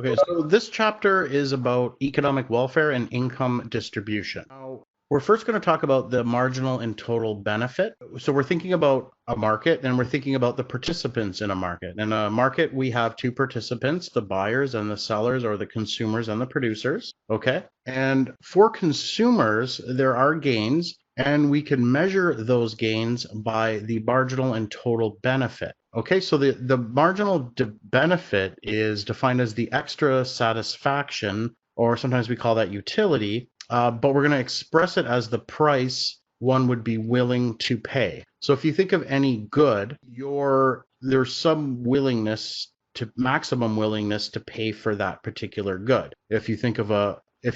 Okay, so this chapter is about economic welfare and income distribution. Now, we're first going to talk about the marginal and total benefit. So we're thinking about a market and we're thinking about the participants in a market. In a market, we have two participants, the buyers and the sellers, or the consumers and the producers. Okay. And for consumers, there are gains, and we can measure those gains by the marginal and total benefit. Okay, so the marginal benefit is defined as the extra satisfaction, or sometimes we call that utility, but we're going to express it as the price one would be willing to pay. So if you think of any good, there's some willingness to maximum willingness to pay for that particular good. If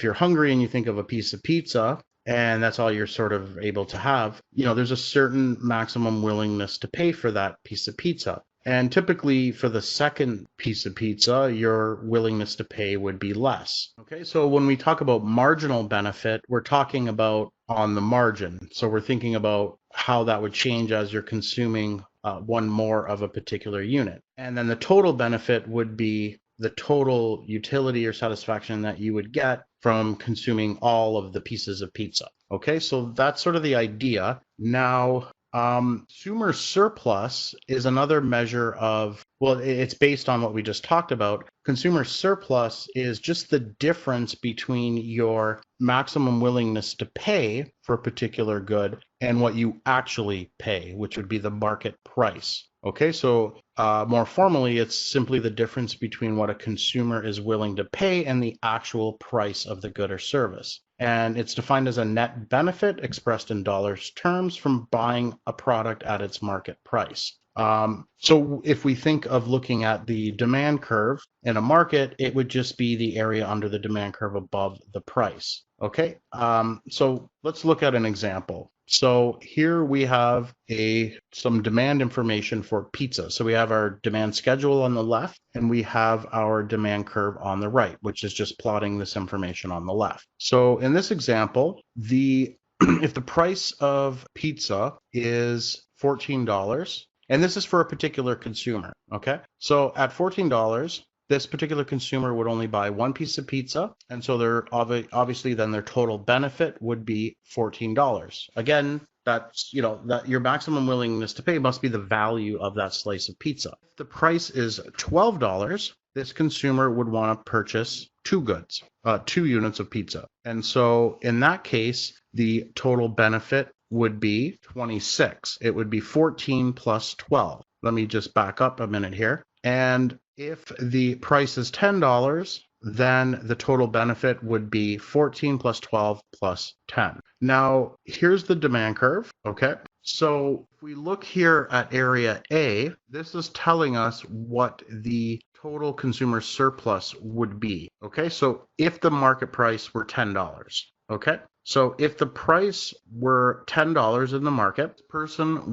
you're hungry and you think of a piece of pizza, and that's all you're sort of able to have, there's a certain maximum willingness to pay for that piece of pizza. And typically for the second piece of pizza, your willingness to pay would be less. Okay, so when we talk about marginal benefit, we're talking about on the margin. So we're thinking about how that would change as you're consuming one more of a particular unit. And then the total benefit would be the total utility or satisfaction that you would get from consuming all of the pieces of pizza. Okay, so that's sort of the idea. Now, consumer surplus is another measure of, well, it's based on what we just talked about. Consumer surplus is just the difference between your maximum willingness to pay for a particular good and what you actually pay, which would be the market price. Okay, so more formally, it's simply the difference between what a consumer is willing to pay and the actual price of the good or service. And it's defined as a net benefit expressed in dollars terms from buying a product at its market price. So if we think of looking at the demand curve in a market, it would just be the area under the demand curve above the price. Okay, so let's look at an example. So here we have some demand information for pizza. So we have our demand schedule on the left, and we have our demand curve on the right, which is just plotting this information on the left. So in this example, if the price of pizza is $14, and this is for a particular consumer, okay? So at $14, this particular consumer would only buy one piece of pizza, and so obviously then their total benefit would be $14. Again, that's, that your maximum willingness to pay must be the value of that slice of pizza. If the price is $12, this consumer would want to purchase two units of pizza. And so in that case, the total benefit would be 26. It would be 14 plus 12. Let me just back up a minute here. And if the price is $10, then the total benefit would be 14 plus 12 plus 10. Now, here's the demand curve, okay? So if we look here at area A, this is telling us what the total consumer surplus would be, okay? So if the market price were $10, okay? So if the price were $10 in the market, the person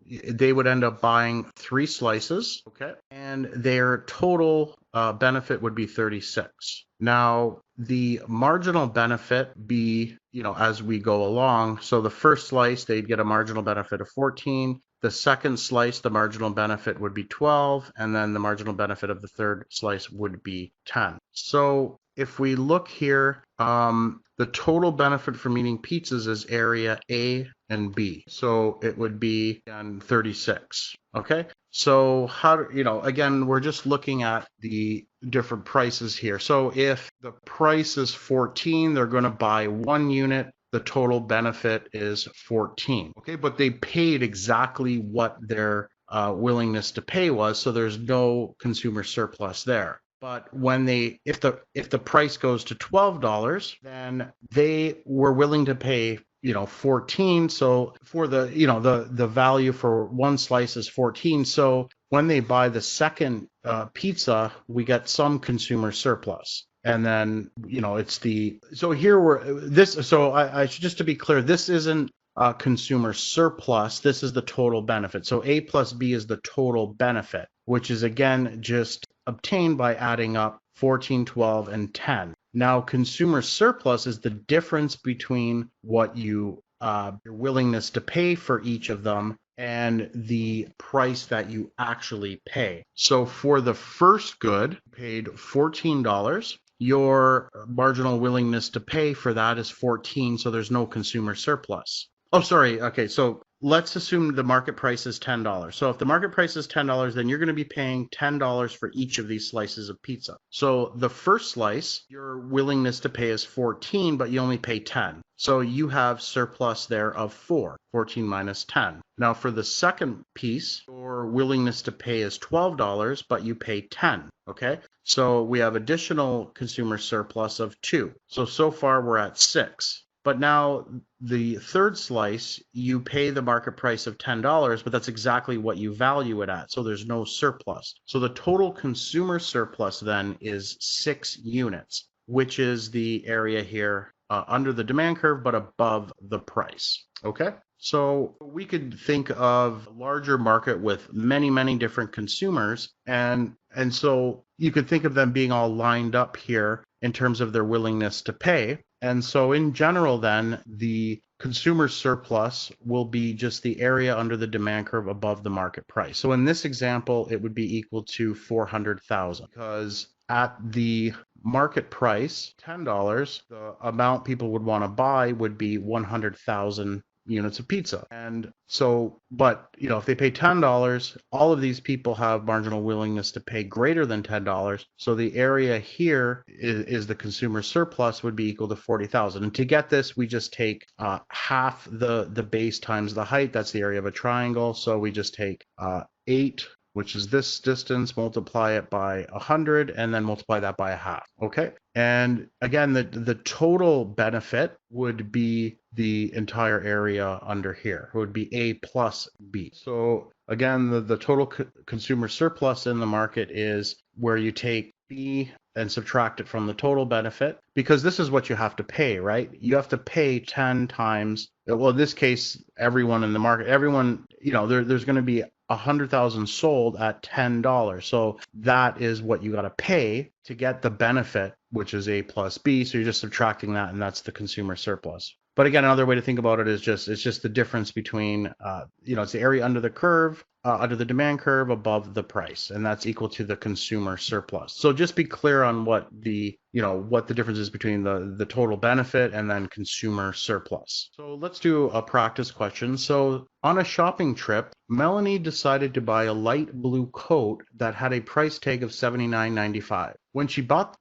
they would end up buying 3 slices, okay? And their total benefit would be 36. Now, the marginal benefit be, as we go along. So the first slice, they'd get a marginal benefit of 14. The second slice, the marginal benefit would be 12. And then the marginal benefit of the third slice would be 10. So if we look here, the total benefit from eating pizzas is area A and B. So it would be 36. Okay. So again, we're just looking at the different prices here. So if the price is 14, they're going to buy 1 unit. The total benefit is 14. Okay. But they paid exactly what their willingness to pay was. So there's no consumer surplus there. But if the price goes to $12, then they were willing to pay 14. So for the value for one slice is 14. So when they buy the second pizza, we get some consumer surplus. And then so just to be clear, this isn't consumer surplus. This is the total benefit. So A plus B is the total benefit, which is again just obtained by adding up 14, 12, and 10. Now, consumer surplus is the difference between what your willingness to pay for each of them and the price that you actually pay. So for the first good, you paid $14. Your marginal willingness to pay for that is 14, so there's no consumer surplus. Oh, sorry. Okay, so let's assume the market price is $10. So if the market price is $10, then you're going to be paying $10 for each of these slices of pizza. So the first slice, your willingness to pay is 14, but you only pay 10. So you have surplus there of 4, 14 minus 10. Now for the second piece, your willingness to pay is $12, but you pay 10, okay? So we have additional consumer surplus of 2. So far we're at 6. But now the third slice, you pay the market price of $10, but that's exactly what you value it at. So there's no surplus. So the total consumer surplus then is 6 units, which is the area here under the demand curve, but above the price. Okay. So we could think of a larger market with many, many different consumers. And so you could think of them being all lined up here in terms of their willingness to pay. And so in general, then, the consumer surplus will be just the area under the demand curve above the market price. So in this example, it would be equal to 400,000 because at the market price, $10, the amount people would want to buy would be 100,000 units of pizza. And so, but if they pay $10, all of these people have marginal willingness to pay greater than $10. So the area here is the consumer surplus would be equal to 40,000. And to get this, we just take half the base times the height. That's the area of a triangle. So we just take 8, which is this distance, multiply it by 100, and then multiply that by a half. Okay. And again, the total benefit would be the entire area under here. It would be A plus B. So again, the total consumer surplus in the market is where you take B and subtract it from the total benefit, because this is what you have to pay, right? You have to pay 10 times, well, in this case, everyone in the market, there's going to be 100,000 sold at $10. So that is what you got to pay to get the benefit, which is A plus B. So you're just subtracting that, and that's the consumer surplus. But again, another way to think about it is it's just the difference between, it's the area under the curve, under the demand curve above the price, and that's equal to the consumer surplus. So just be clear on what the difference is between the total benefit and then consumer surplus. So let's do a practice question. So on a shopping trip, Melanie decided to buy a light blue coat that had a price tag of $79.95. When she brought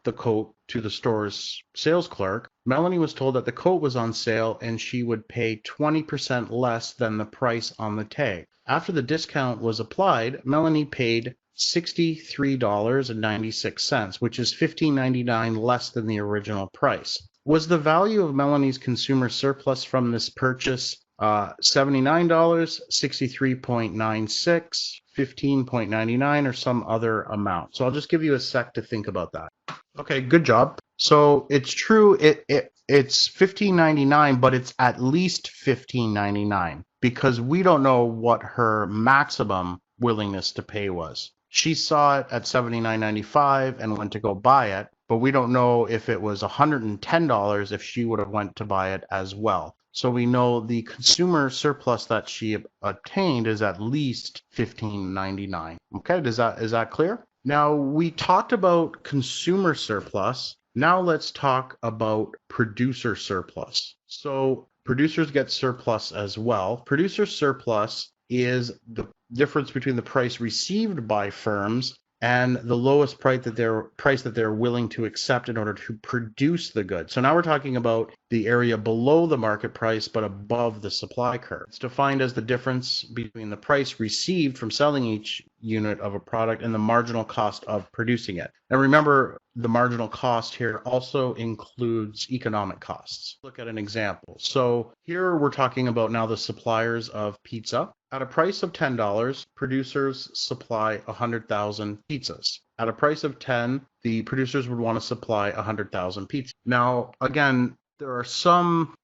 the coat to the store's sales clerk, Melanie was told that the coat was on sale and she would pay 20% less than the price on the tag. After the discount was applied, Melanie paid $63.96, which is $15.99 less than the original price. Was the value of Melanie's consumer surplus from this purchase $79, $63.96, $15.99, or some other amount? So I'll just give you a sec to think about that. Okay, good job. So it's true, it's $15.99, but it's at least $15.99 because we don't know what her maximum willingness to pay was. She saw it at $79.95 and went to go buy it, but we don't know if it was $110 if she would have went to buy it as well. So we know the consumer surplus that she obtained is at least $15.99. Okay, is that clear? Now we talked about consumer surplus. Now let's talk about producer surplus. So producers get surplus as well. Producer surplus is the difference between the price received by firms and the lowest price that they're willing to accept in order to produce the good. So now we're talking about the area below the market price but above the supply curve. It's defined as the difference between the price received from selling each unit of a product and the marginal cost of producing it. And remember, the marginal cost here also includes economic costs. Look at an example. So here we're talking about now the suppliers of pizza. At a price of $10, producers supply 100,000 pizzas. At a price of 10, the producers would want to supply 100,000 pizzas. Now, again, there are some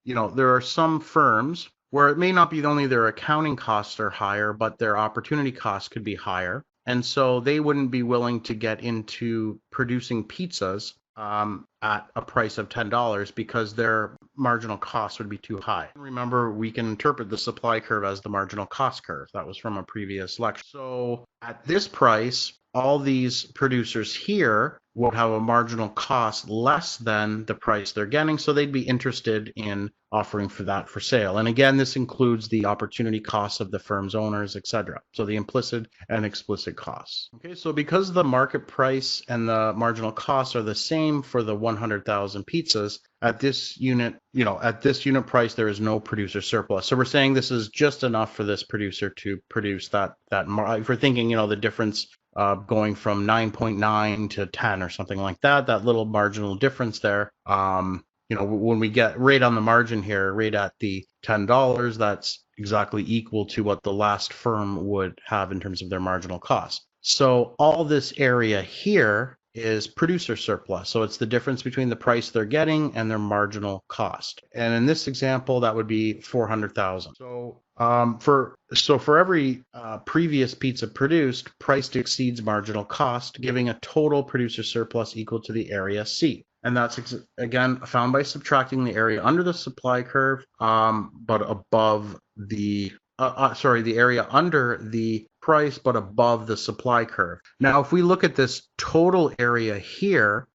firms where it may not be only their accounting costs are higher, but their opportunity costs could be higher. And so they wouldn't be willing to get into producing pizzas at a price of $10 because their marginal cost would be too high. Remember, we can interpret the supply curve as the marginal cost curve. That was from a previous lecture. So at this price, all these producers here would have a marginal cost less than the price they're getting, so they'd be interested in offering for that for sale. And again, this includes the opportunity costs of the firm's owners, etc. So the implicit and explicit costs. Okay, so because the market price and the marginal costs are the same for the 100,000 pizzas, at this unit, at this unit price, there is no producer surplus. So we're saying this is just enough for this producer to produce that. If we're thinking, the difference going from 9.9 to 10 or something like that, that little marginal difference there, when we get right on the margin here, right at the $10, that's exactly equal to what the last firm would have in terms of their marginal cost. So all this area here is producer surplus. So it's the difference between the price they're getting and their marginal cost. And in this example, that would be 400,000. So for every previous pizza produced, price exceeds marginal cost, giving a total producer surplus equal to the area C. And that's, again, found by subtracting the area under the supply curve, but above the, the area under the price, but above the supply curve. Now, if we look at this total area here,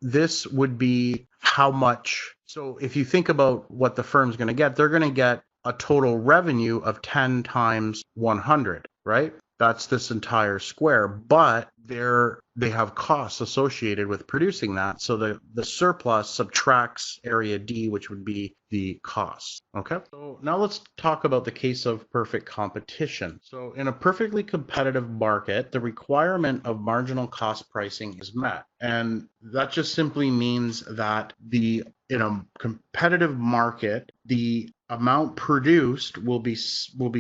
this would be how much. So if you think about what the firm's going to get, they're going to get a total revenue of 10 times 100, right? That's this entire square, but they have costs associated with producing that. So the surplus subtracts area D, which would be the cost. Okay. So now let's talk about the case of perfect competition. So in a perfectly competitive market, the requirement of marginal cost pricing is met. And that just simply means that in a competitive market, the amount produced will be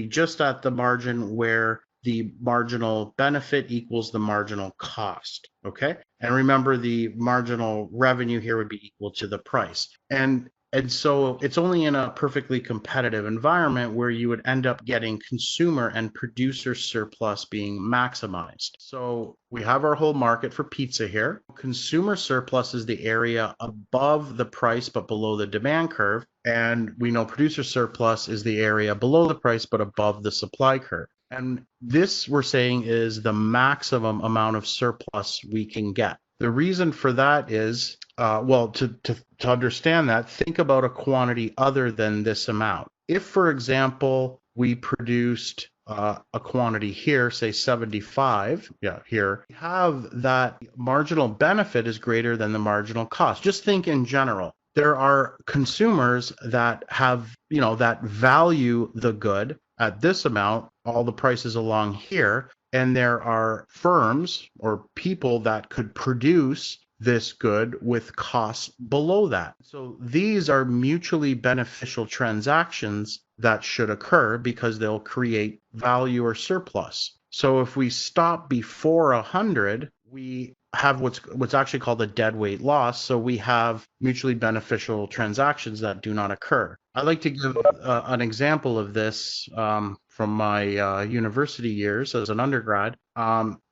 just at the margin where the marginal benefit equals the marginal cost, okay? And remember, the marginal revenue here would be equal to the price. And so it's only in a perfectly competitive environment where you would end up getting consumer and producer surplus being maximized. So we have our whole market for pizza here. Consumer surplus is the area above the price but below the demand curve. And we know producer surplus is the area below the price but above the supply curve. And this, we're saying, is the maximum amount of surplus we can get. The reason for that is, to understand that, think about a quantity other than this amount. If, for example, we produced a quantity here, say 75, here, we have that marginal benefit is greater than the marginal cost. Just think in general. There are consumers that have, that value the good at this amount, all the prices along here, and there are firms or people that could produce this good with costs below that. So these are mutually beneficial transactions that should occur because they'll create value or surplus. So if we stop before 100, we have what's actually called a deadweight loss. So we have mutually beneficial transactions that do not occur. I'd like to give an example of this from my university years as an undergrad.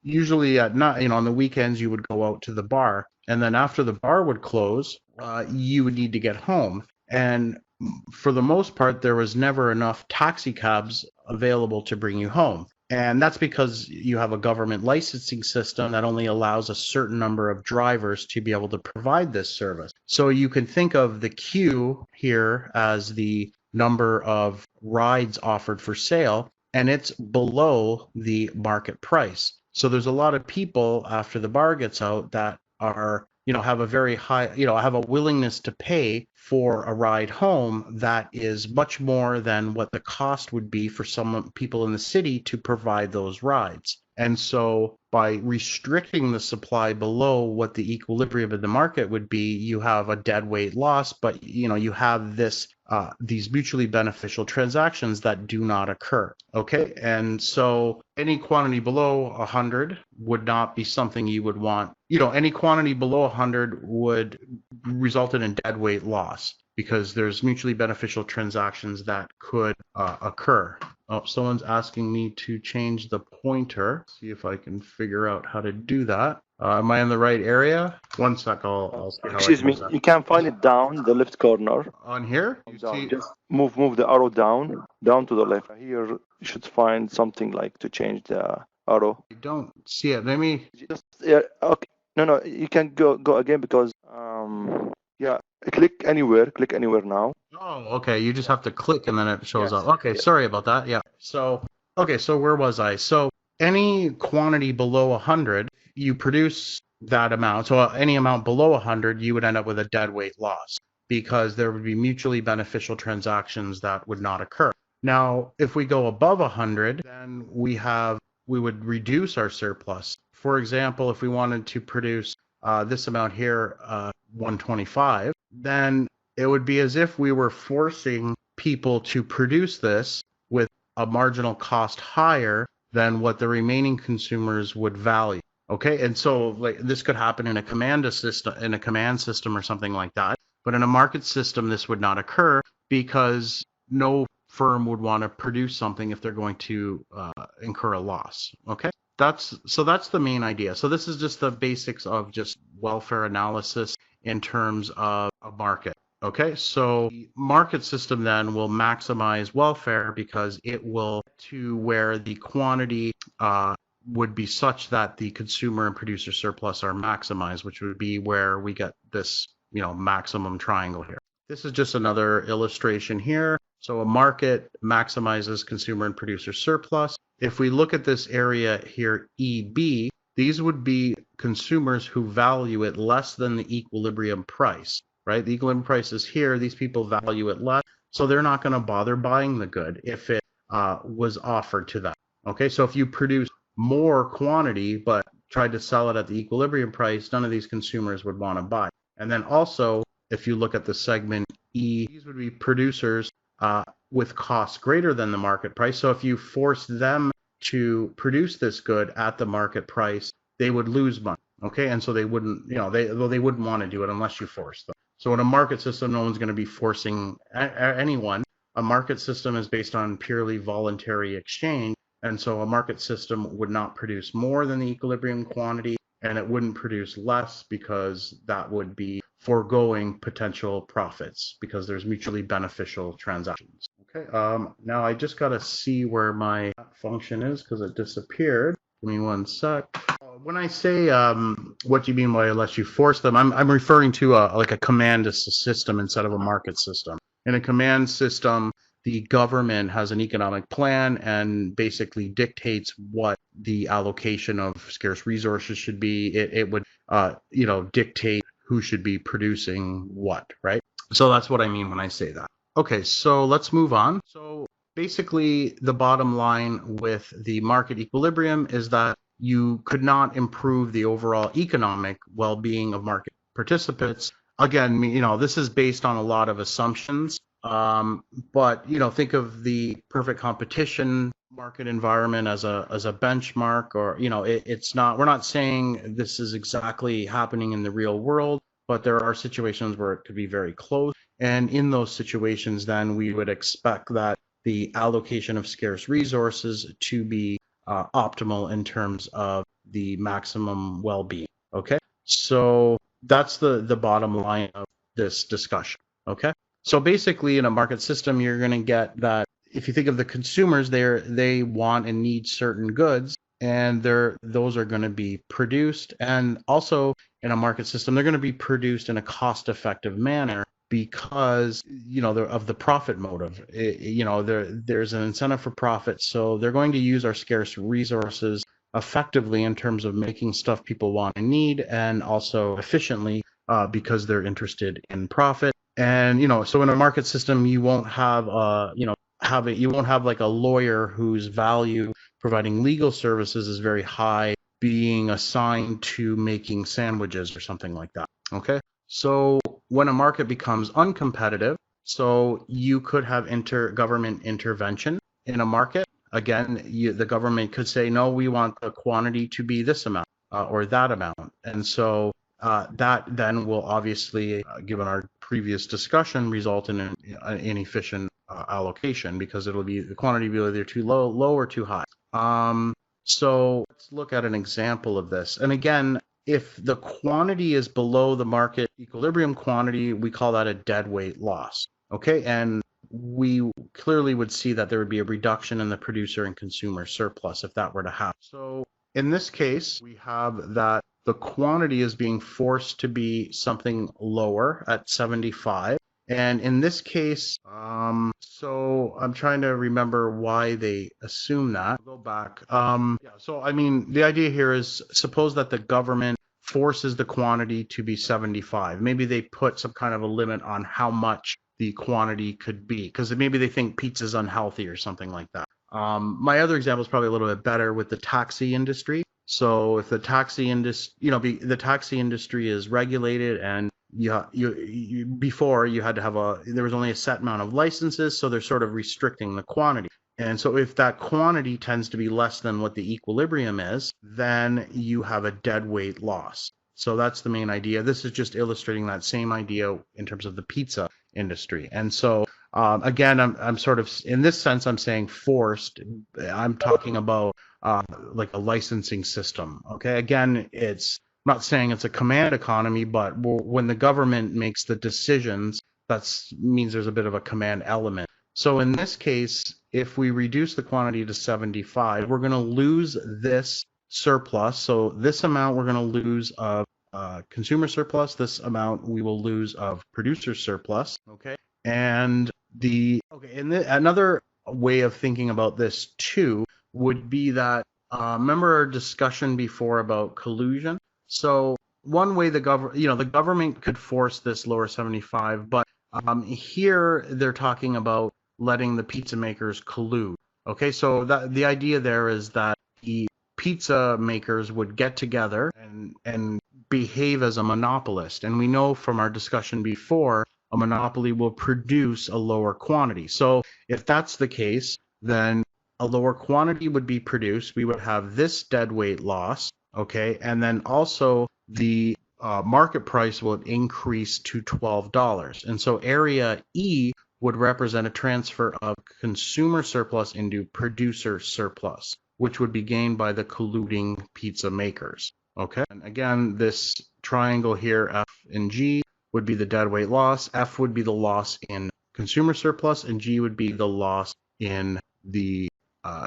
Usually at night, on the weekends, you would go out to the bar, and then after the bar would close, you would need to get home. And for the most part, there was never enough taxi cabs available to bring you home. And that's because you have a government licensing system that only allows a certain number of drivers to be able to provide this service. So you can think of the queue here as the number of rides offered for sale, and it's below the market price. So there's a lot of people after the bar gets out that are, have a very high, have a willingness to pay for a ride home that is much more than what the cost would be for some people in the city to provide those rides. And so by restricting the supply below what the equilibrium of the market would be, you have a deadweight loss, but you have these mutually beneficial transactions that do not occur. Okay, and so any quantity below 100 would not be something you would want. Any quantity below 100 would result in a deadweight loss because there's mutually beneficial transactions that could occur. Oh, someone's asking me to change the pointer. See if I can figure out how to do that. Am I in the right area? One sec, I'll see how I Excuse can me, do that. you can find it down the left corner. On here? You see, Just move the arrow down to the left. Here you should find something like to change the arrow. I don't see it. Let me. Just okay. No, you can go again because yeah, click anywhere now. Oh, okay. You just have to click and then it shows Yes. up. Okay, sorry about that. Yeah. So, okay, so where was I? So, any quantity below 100, you produce that amount. So, any amount below 100, you would end up with a dead weight loss because there would be mutually beneficial transactions that would not occur. Now, if we go above 100, then we would reduce our surplus. For example, if we wanted to produce this amount here, 125, then it would be as if we were forcing people to produce this with a marginal cost higher than what the remaining consumers would value. Okay, and so like this could happen in a command system or something like that. But in a market system, this would not occur because no firm would want to produce something if they're going to incur a loss. Okay, that's the main idea. So this is just the basics of just welfare analysis in terms of a market. Okay, so the market system then will maximize welfare because it will to where the quantity would be such that the consumer and producer surplus are maximized, which would be where we get this, maximum triangle here. This is just another illustration here. So a market maximizes consumer and producer surplus. If we look at this area here, EB, these would be consumers who value it less than the equilibrium price, right? The equilibrium price is here. These people value it less, so they're not going to bother buying the good if it was offered to them. Okay, so if you produce more quantity but tried to sell it at the equilibrium price, none of these consumers would want to buy. And then also, if you look at the segment E, these would be producers with costs greater than the market price. So if you force them to produce this good at the market price, they would lose money. Okay, and so they wouldn't, they wouldn't want to do it unless you force them. So in a market system, no one's going to be forcing anyone. A market system is based on purely voluntary exchange. And so a market system would not produce more than the equilibrium quantity, and it wouldn't produce less because that would be foregoing potential profits because there's mutually beneficial transactions. Okay, now I just got to see where my function is because it disappeared. Give me one sec. When I say what do you mean by unless you force them, I'm referring to like a command system instead of a market system. In a command system, the government has an economic plan and basically dictates what the allocation of scarce resources should be. It would, dictate who should be producing what, right? So that's what I mean when I say that. Okay, so let's move on. So basically, the bottom line with the market equilibrium is that you could not improve the overall economic well-being of market participants. Again, this is based on a lot of assumptions. But think of the perfect competition market environment as a benchmark, or it's not. We're not saying this is exactly happening in the real world, but there are situations where it could be very close. And in those situations, then we would expect that the allocation of scarce resources to be optimal in terms of the maximum well-being. Okay, so that's the bottom line of this discussion. Okay. So basically, in a market system, you're going to get that if you think of the consumers, they want and need certain goods, and those are going to be produced. And also in a market system, they're going to be produced in a cost-effective manner because of the profit motive. There's an incentive for profit, so they're going to use our scarce resources effectively in terms of making stuff people want and need, and also efficiently because they're interested in profit. And so in a market system, you won't have you won't have like a lawyer whose value providing legal services is very high being assigned to making sandwiches or something like that. Okay, so when a market becomes uncompetitive, so you could have government intervention in a market. Again, the government could say, no, we want the quantity to be this amount or that amount, and so that then will obviously, given our previous discussion, result in an inefficient allocation because the quantity will be either too low or too high. So let's look at an example of this. And again, if the quantity is below the market equilibrium quantity, we call that a deadweight loss. Okay, and we clearly would see that there would be a reduction in the producer and consumer surplus if that were to happen. So in this case, we have that the quantity is being forced to be something lower at 75. And in this case, so I'm trying to remember why they assume that. I'll go back. So I mean, the idea here is suppose that the government forces the quantity to be 75. Maybe they put some kind of a limit on how much the quantity could be, because maybe they think pizza's unhealthy or something like that. My other example is probably a little bit better with the taxi industry. So if the taxi industry, the taxi industry is regulated, and before you had to have there was only a set amount of licenses, so they're sort of restricting the quantity. And so if that quantity tends to be less than what the equilibrium is, then you have a deadweight loss. So that's the main idea. This is just illustrating that same idea in terms of the pizza industry. And so again, I'm sort of, in this sense, I'm saying forced. I'm talking about like a licensing system. Okay, again, it's I'm not saying it's a command economy, but when the government makes the decisions, that means there's a bit of a command element. So in this case, if we reduce the quantity to 75, we're going to lose this surplus. So this amount we're going to lose of consumer surplus. This amount we will lose of producer surplus. Okay, and another way of thinking about this too would be that remember our discussion before about collusion. So one way the government could force this lower 75, but here they're talking about letting the pizza makers collude. Okay, so the idea there is that the pizza makers would get together and behave as a monopolist. And we know from our discussion before, a monopoly will produce a lower quantity. So if that's the case, then a lower quantity would be produced. We would have this deadweight loss, okay, and then also the market price will increase to $12. And so area E would represent a transfer of consumer surplus into producer surplus, which would be gained by the colluding pizza makers. Okay, and again, this triangle here, F and G, would be the deadweight loss. F would be the loss in consumer surplus, and G would be the loss in the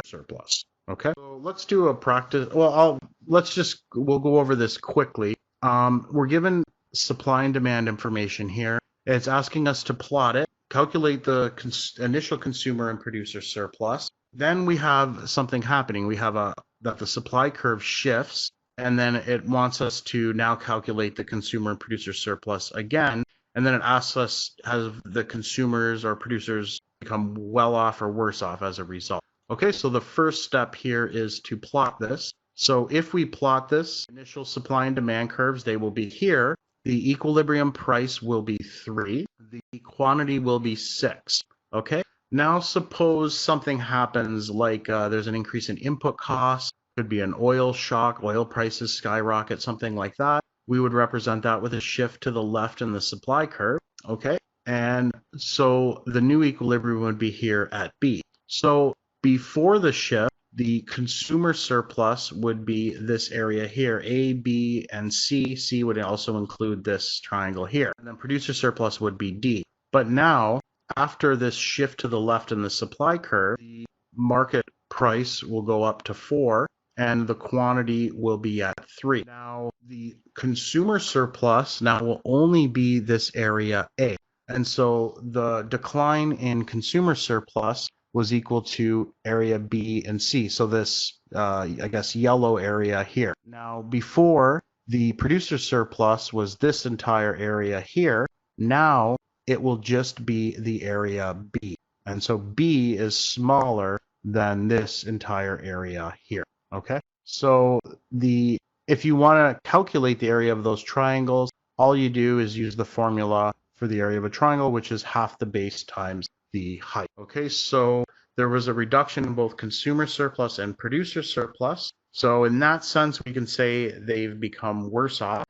surplus. Okay, so let's do a practice. Well, we'll go over this quickly. We're given supply and demand information here. It's asking us to plot it, calculate the initial consumer and producer surplus. Then we have something happening. We have that the supply curve shifts, and then it wants us to now calculate the consumer and producer surplus again. And then it asks us, have the consumers or producers become well off or worse off as a result? Okay, so the first step here is to plot this. So if we plot this, initial supply and demand curves, they will be here. The equilibrium price will be 3. The quantity will be 6. Okay, now suppose something happens like there's an increase in input costs. Could be an oil shock, oil prices skyrocket, something like that. We would represent that with a shift to the left in the supply curve. Okay, and so the new equilibrium would be here at B. So before the shift, the consumer surplus would be this area here, A, B, and C. C would also include this triangle here. And then producer surplus would be D. But now, after this shift to the left in the supply curve, the market price will go up to 4, and the quantity will be at 3. Now, the consumer surplus now will only be this area A. And so the decline in consumer surplus was equal to area B and C. So this, I guess, yellow area here. Now, before, the producer surplus was this entire area here. Now, it will just be the area B. And so B is smaller than this entire area here. Okay? So if you want to calculate the area of those triangles, all you do is use the formula for the area of a triangle, which is half the base times the height. Okay, so there was a reduction in both consumer surplus and producer surplus. So in that sense, we can say they've become worse off.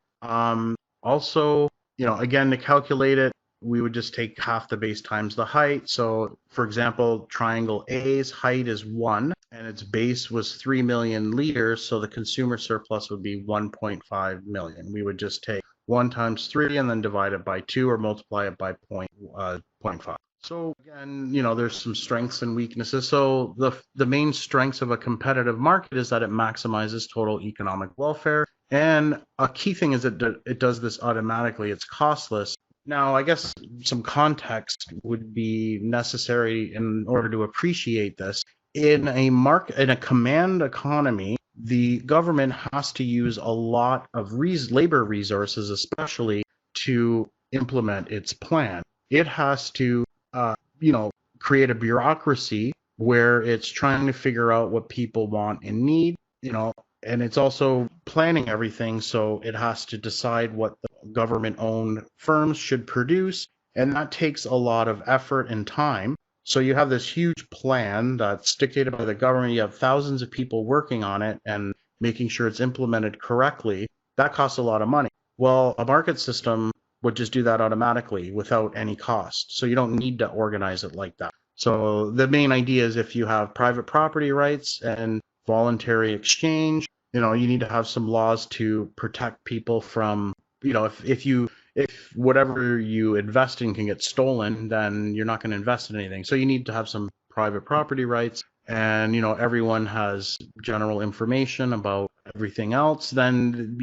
Also, again, to calculate it, we would just take half the base times the height. So for example, triangle A's height is 1. and its base was 3 million liters, so the consumer surplus would be 1.5 million. We would just take 1 times 3 and then divide it by 2 or multiply it by 0.5. So again, there's some strengths and weaknesses. So the main strengths of a competitive market is that it maximizes total economic welfare. And a key thing is that it does this automatically. It's costless. Now, I guess some context would be necessary in order to appreciate this. In a command economy, the government has to use a lot of labor resources, especially to implement its plan. It has to, create a bureaucracy where it's trying to figure out what people want and need, and it's also planning everything. So it has to decide what the government-owned firms should produce, and that takes a lot of effort and time. So you have this huge plan that's dictated by the government. You have thousands of people working on it and making sure it's implemented correctly. That costs a lot of money. Well, a market system would just do that automatically without any cost. So you don't need to organize it like that. So the main idea is if you have private property rights and voluntary exchange, you need to have some laws to protect people from, if whatever you invest in can get stolen, then you're not going to invest in anything. So you need to have some private property rights, and everyone has general information about everything else. Then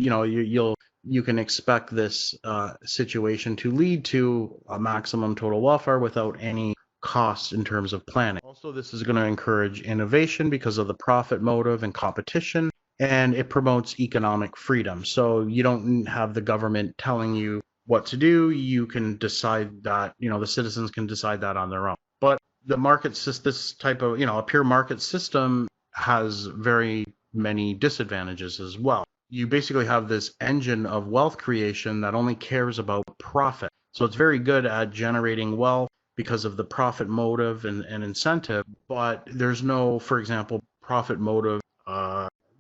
you can expect this situation to lead to a maximum total welfare without any costs in terms of planning. Also, this is going to encourage innovation because of the profit motive and competition, and it promotes economic freedom. So you don't have the government telling you what to do. You can decide that, the citizens can decide that on their own. But the market system, this type of, a pure market system has very many disadvantages as well. You basically have this engine of wealth creation that only cares about profit. So it's very good at generating wealth because of the profit motive and incentive, but there's no, for example, profit motive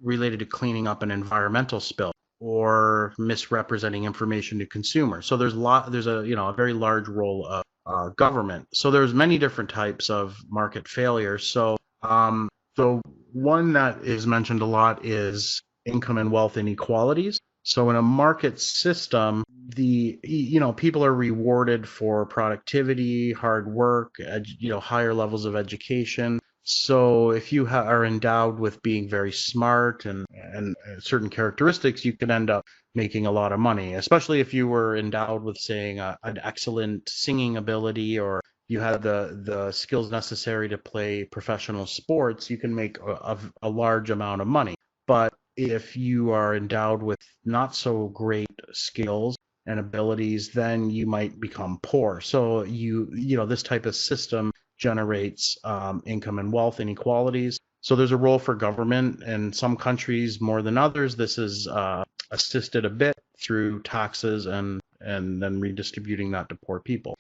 related to cleaning up an environmental spill or misrepresenting information to consumers. So there's a very large role of government. So there's many different types of market failures. So one that is mentioned a lot is income and wealth inequalities. So in a market system, people are rewarded for productivity, hard work, higher levels of education. So if you are endowed with being very smart and certain characteristics, you can end up making a lot of money, especially if you were endowed with, saying, an excellent singing ability, or you had the skills necessary to play professional sports. You can make a large amount of money. But if you are endowed with not so great skills and abilities, then you might become poor. So this type of system generates income and wealth inequalities. So there's a role for government. In some countries more than others, this is assisted a bit through taxes and then redistributing that to poor people.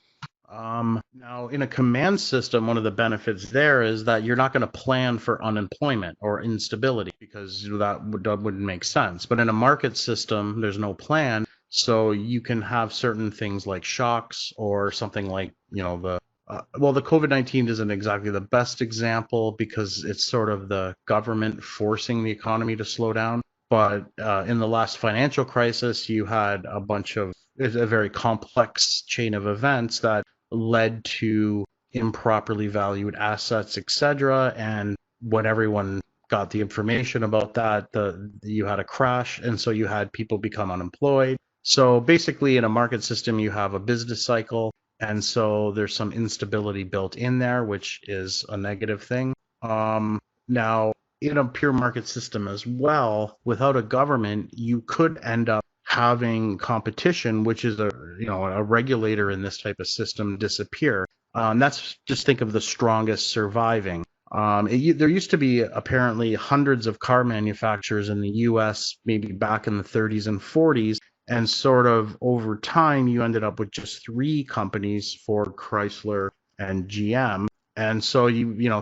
Now, in a command system, one of the benefits there is that you're not going to plan for unemployment or instability, because that wouldn't make sense. But in a market system, there's no plan, so you can have certain things like shocks or something like, the COVID-19 isn't exactly the best example because it's sort of the government forcing the economy to slow down. But in the last financial crisis, you had a very complex chain of events that led to improperly valued assets, etc. And when everyone got the information about that, you had a crash, and so you had people become unemployed. So basically, in a market system, you have a business cycle, and so there's some instability built in there, which is a negative thing. Now, in a pure market system as well, without a government, you could end up having competition, which is a regulator in this type of system, disappear. That's just think of the strongest surviving. There used to be apparently hundreds of car manufacturers in the U.S. maybe back in the 30s and 40s, and sort of over time you ended up with just 3 companies, Ford, Chrysler, and GM, and so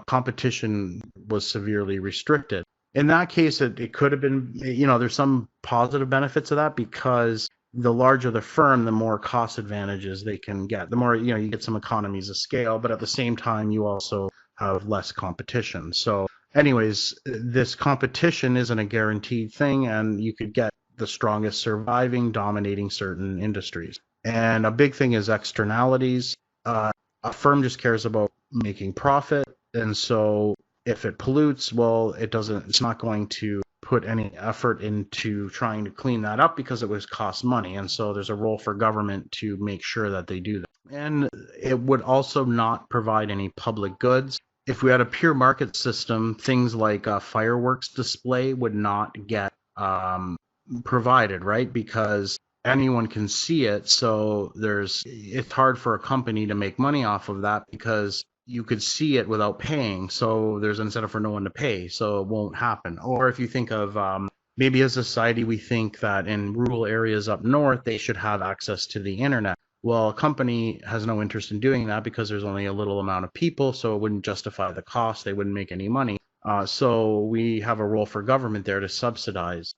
competition was severely restricted. In that case, it could have been, there's some positive benefits of that, because the larger the firm, the more cost advantages they can get. The more, you get some economies of scale, but at the same time, you also have less competition. So anyways, this competition isn't a guaranteed thing, and you could get the strongest surviving, dominating certain industries. And a big thing is externalities. A firm just cares about making profit, and so if it pollutes, well, it's not going to put any effort into trying to clean that up because it would cost money. And so there's a role for government to make sure that they do that. And it would also not provide any public goods. If we had a pure market system, things like a fireworks display would not get provided, right? Because anyone can see it. So it's hard for a company to make money off of that because you could see it without paying. So there's an incentive for no one to pay. So it won't happen. Or if you think of maybe as a society, we think that in rural areas up north, they should have access to the internet. Well, a company has no interest in doing that because there's only a little amount of people. So it wouldn't justify the cost. They wouldn't make any money. So we have a role for government there to subsidize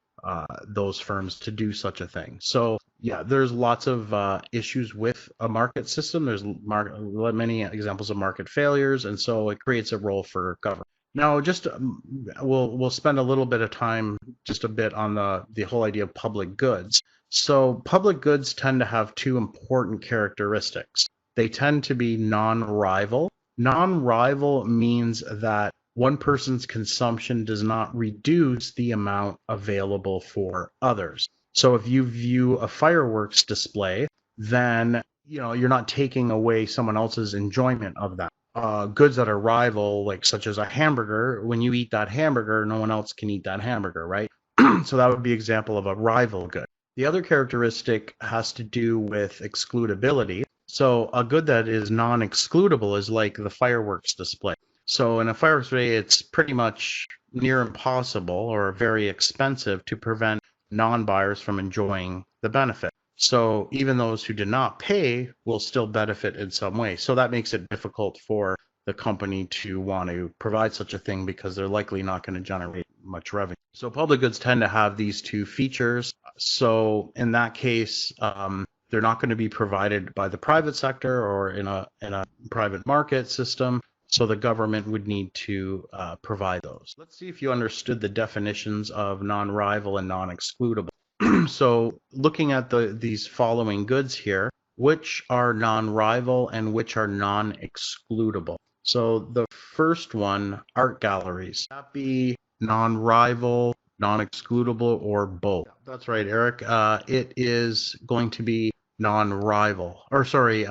those firms to do such a thing. So yeah, there's lots of issues with a market system. There's many examples of market failures, and so it creates a role for government. Now, just we'll spend a little bit of time, just a bit on the whole idea of public goods. So public goods tend to have two important characteristics. They tend to be non-rival. Non-rival means that one person's consumption does not reduce the amount available for others. So if you view a fireworks display, then you're not taking away someone else's enjoyment of that. Goods that are rival, like such as a hamburger, when you eat that hamburger, no one else can eat that hamburger, right? So that would be an example of a rival good. The other characteristic has to do with excludability. So a good that is non-excludable is like the fireworks display. So in a fireworks display, it's pretty much near impossible or very expensive to prevent non-buyers from enjoying the benefit. So even those who did not pay will still benefit in some way. So that makes it difficult for the company to want to provide such a thing because they're likely not going to generate much revenue. So public goods tend to have these two features. So in that case, they're not going to be provided by the private sector or in a private market system. So the government would need to provide those. Let's see if you understood the definitions of non-rival and non-excludable. So looking at these following goods here, which are non-rival and which are non-excludable. So the first one, art galleries. That be non-rival, non-excludable, or both? That's right, Eric. It is going to be non-rival, or sorry,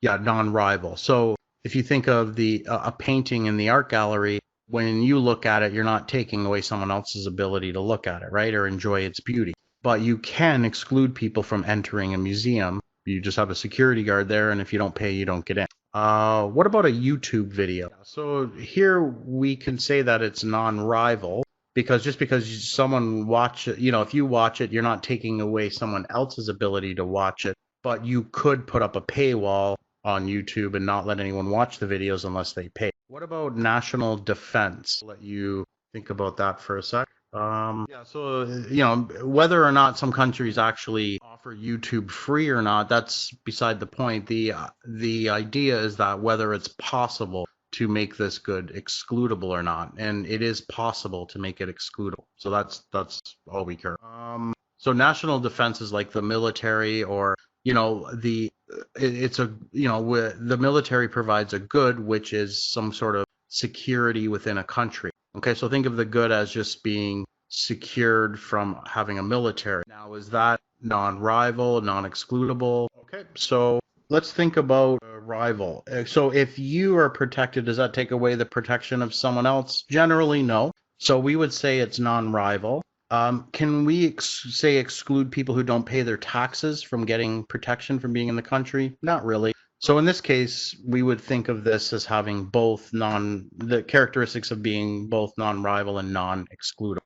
non-rival. So if you think of a painting in the art gallery, when you look at it, you're not taking away someone else's ability to look at it, right, or enjoy its beauty. But you can exclude people from entering a museum. You just have a security guard there, and if you don't pay, you don't get in. What about a YouTube video? So here we can say that it's non-rival because just because someone watch it, if you watch it, you're not taking away someone else's ability to watch it, but you could put up a paywall on YouTube and not let anyone watch the videos unless they pay. What about national defense? I'll let you think about that for a sec. So whether or not some countries actually offer YouTube free or not, that's beside the point. The idea is that whether it's possible to make this good excludable or not, and it is possible to make it excludable. So that's all we care. So national defense is like the military, or the military provides a good, which is some sort of security within a country. Okay, so think of the good as just being secured from having a military. Now, is that non-rival, non-excludable? Okay, so let's think about a rival. So if you are protected, does that take away the protection of someone else? Generally, no. So we would say it's non-rival. Can we exclude people who don't pay their taxes from getting protection from being in the country? Not really. So in this case, we would think of this as having both the characteristics of being both non-rival and non-excludable.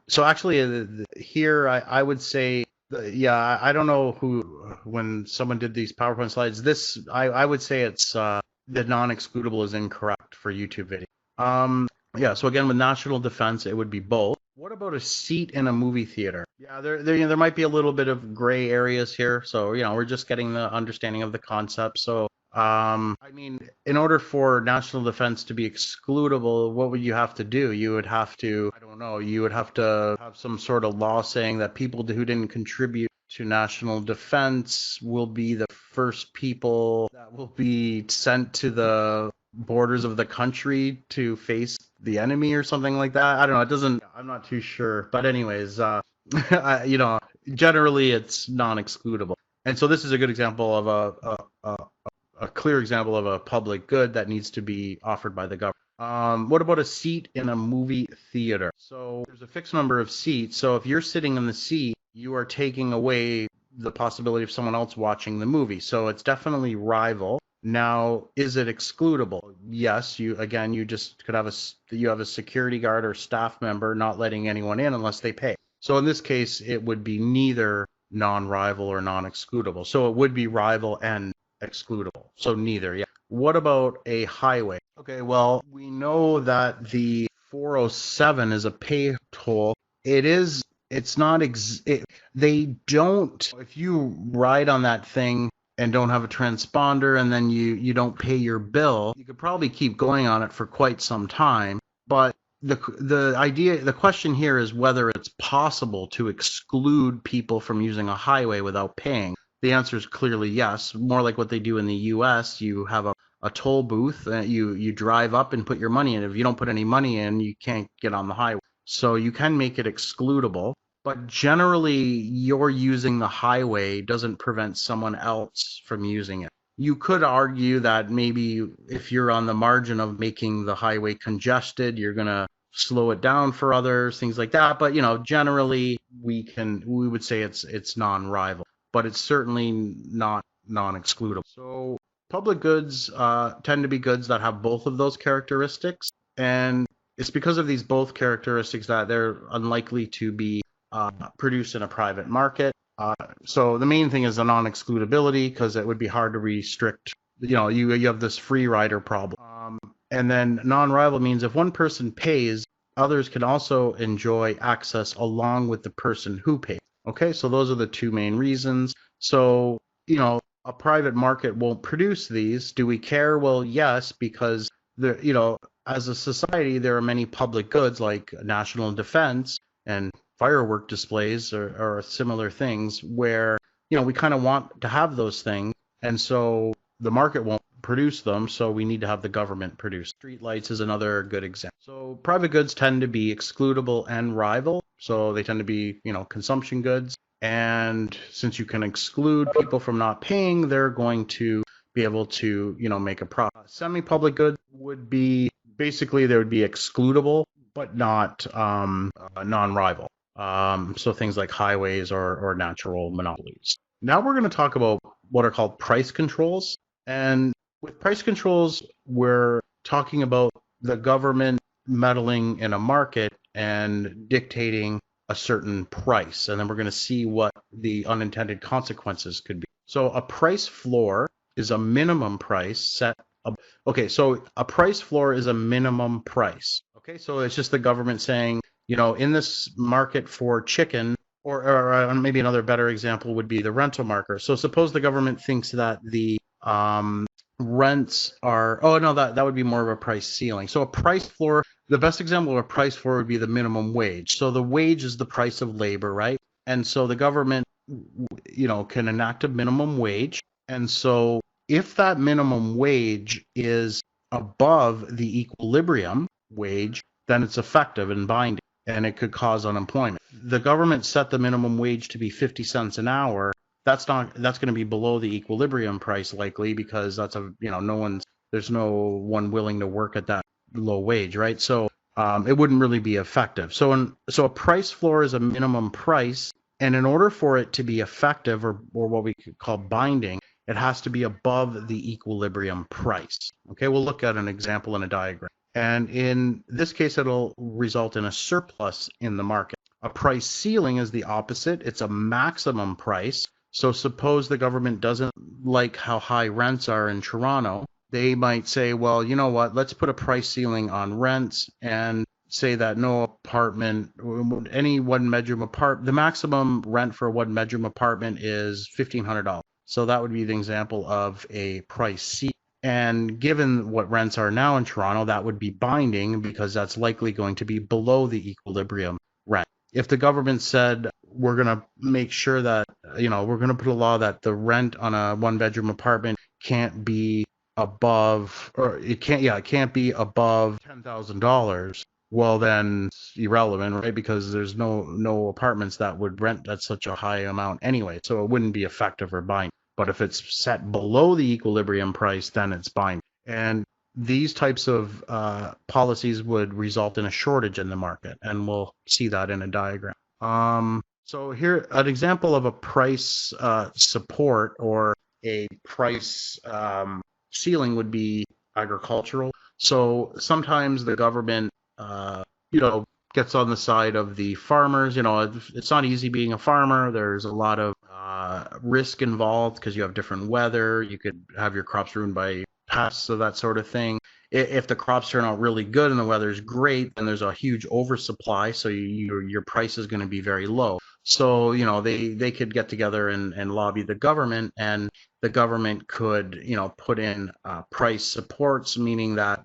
So actually here I would say, I don't know when someone did these PowerPoint slides, I would say it's the non-excludable is incorrect for YouTube video. So again, with national defense, it would be both. What about a seat in a movie theater? Yeah, there might be a little bit of gray areas here. So, we're just getting the understanding of the concept. So I mean, in order for national defense to be excludable, what would you have to do? You would have to, I don't know, you would have to have some sort of law saying that people who didn't contribute to national defense will be the first people that will be sent to the borders of the country to face the enemy or something like that. I don't know. It doesn't, I'm not too sure. But anyways, you know, generally it's non-excludable. And so this is a good example of a clear example of a public good that needs to be offered by the government. What about a seat in a movie theater? So there's a fixed number of seats. So if you're sitting in the seat, you are taking away the possibility of someone else watching the movie. So it's definitely rival. Now, is it excludable? Yes, you just could have a security guard or staff member not letting anyone in unless they pay. So in this case, it would be neither non-rival or non-excludable. So it would be rival and excludable. So neither, yeah. What about a highway? Okay, well, we know that the 407 is a pay toll. It's not, they don't, if you ride on that thing and don't have a transponder and then you don't pay your bill, you could probably keep going on it for quite some time. But the question here is whether it's possible to exclude people from using a highway without paying. The answer is clearly yes. More like what they do in the U.S. You have a toll booth that you drive up and put your money in. If you don't put any money in, you can't get on the highway. So you can make it excludable. But generally, your using the highway doesn't prevent someone else from using it. You could argue that maybe if you're on the margin of making the highway congested, you're going to slow it down for others, things like that. But, you know, generally we would say it's non-rival, but it's certainly not non-excludable. So public goods tend to be goods that have both of those characteristics. And it's because of these both characteristics that they're unlikely to be produced in a private market. So the main thing is the non-excludability, because it would be hard to restrict. You know, you have this free rider problem. And then non-rival means if one person pays, others can also enjoy access along with the person who pays. Okay, so those are the two main reasons. So, you know, a private market won't produce these. Do we care? Well, yes, because you know, as a society, there are many public goods like national defense and firework displays or similar things where, you know, we kind of want to have those things, and so the market won't produce them, so we need to have the government produce. Street lights is another good example. So private goods tend to be excludable and rival, so they tend to be, you know, consumption goods, and since you can exclude people from not paying, they're going to be able to, you know, make a profit. Semi-public goods would be basically, they would be excludable but not non-rival. So things like highways or natural monopolies. Now we're going to talk about what are called price controls. And with price controls, we're talking about the government meddling in a market and dictating a certain price. And then we're going to see what the unintended consequences could be. So a price floor is a minimum price set. Okay, so a price floor is a minimum price. Okay, so it's just the government saying, you know, in this market for chicken, or maybe another better example would be the rental market. So suppose the government thinks that the rents are, oh no, that would be more of a price ceiling. So a price floor, the best example of a price floor would be the minimum wage. So the wage is the price of labor, right? And so the government, you know, can enact a minimum wage. And so if that minimum wage is above the equilibrium wage, then it's effective and binding, and it could cause unemployment. The government set the minimum wage to be 50 cents an hour. That's going to be below the equilibrium price likely, because that's there's no one willing to work at that low wage, right? So it wouldn't really be effective. So a price floor is a minimum price, and in order for it to be effective or what we could call binding, it has to be above the equilibrium price. Okay, we'll look at an example in a diagram. And in this case, it'll result in a surplus in the market. A price ceiling is the opposite. It's a maximum price. So suppose the government doesn't like how high rents are in Toronto. They might say, well, you know what, let's put a price ceiling on rents and say that no apartment, any one bedroom apartment, the maximum rent for a one bedroom apartment is $1,500. So that would be the example of a price ceiling. And given what rents are now in Toronto, that would be binding because that's likely going to be below the equilibrium rent. If the government said, we're going to make sure that, we're going to put a law that the rent on a one-bedroom apartment can't be above, or it can't be above $10,000. Well, then it's irrelevant, right? Because there's no apartments that would rent at such a high amount anyway, so it wouldn't be effective or binding. But if it's set below the equilibrium price, then it's binding. And these types of policies would result in a shortage in the market, and we'll see that in a diagram. So here, an example of a price support or a price ceiling would be agricultural. So sometimes the government, gets on the side of the farmers. It's not easy being a farmer. There's a lot of risk involved because you have different weather. You could have your crops ruined by pests, so that sort of thing. If the crops turn out really good and the weather is great, then there's a huge oversupply, so your price is going to be very low. So they could get together and lobby the government, and the government could put in price supports, meaning that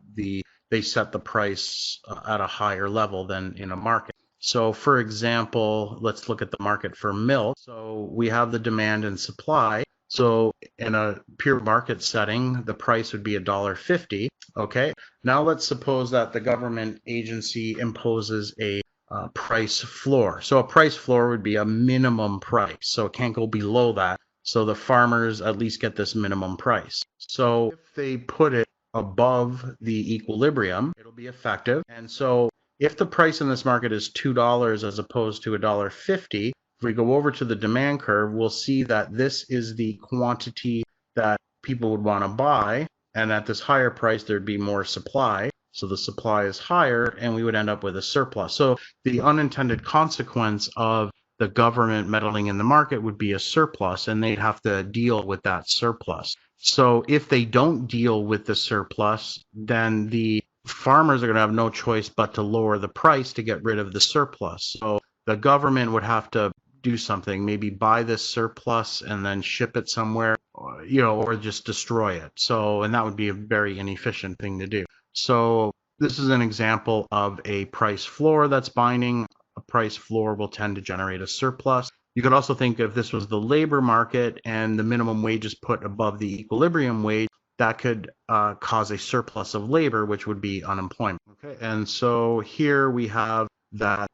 they set the price at a higher level than in a market. So for example, let's look at the market for milk. So we have the demand and supply. So in a pure market setting, the price would be $1.50. Okay. Now let's suppose that the government agency imposes a price floor. So a price floor would be a minimum price. So it can't go below that. So the farmers at least get this minimum price. So if they put it above the equilibrium, it'll be effective. And so if the price in this market is $2 as opposed to $1.50, if we go over to the demand curve, we'll see that this is the quantity that people would want to buy. And at this higher price, there'd be more supply. So the supply is higher, and we would end up with a surplus. So the unintended consequence of the government meddling in the market would be a surplus, and they'd have to deal with that surplus. So if they don't deal with the surplus, then the farmers are going to have no choice but to lower the price to get rid of the surplus. So the government would have to do something, maybe buy this surplus and then ship it somewhere, or just destroy it. So, and that would be a very inefficient thing to do. So this is an example of a price floor that's binding. A price floor will tend to generate a surplus. You could also think if this was the labor market and the minimum wage is put above the equilibrium wage, that could cause a surplus of labor, which would be unemployment. Okay, and so here we have that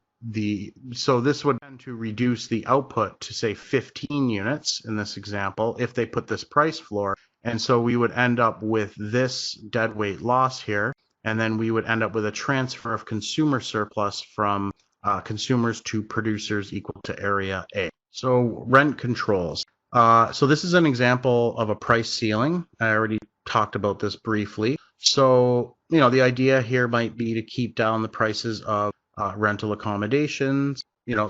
so this would tend to reduce the output to say 15 units in this example if they put this price floor. And so we would end up with this deadweight loss here, and then we would end up with a transfer of consumer surplus from consumers to producers equal to area A. So rent controls. So this is an example of a price ceiling. I already talked about this briefly. So, the idea here might be to keep down the prices of rental accommodations.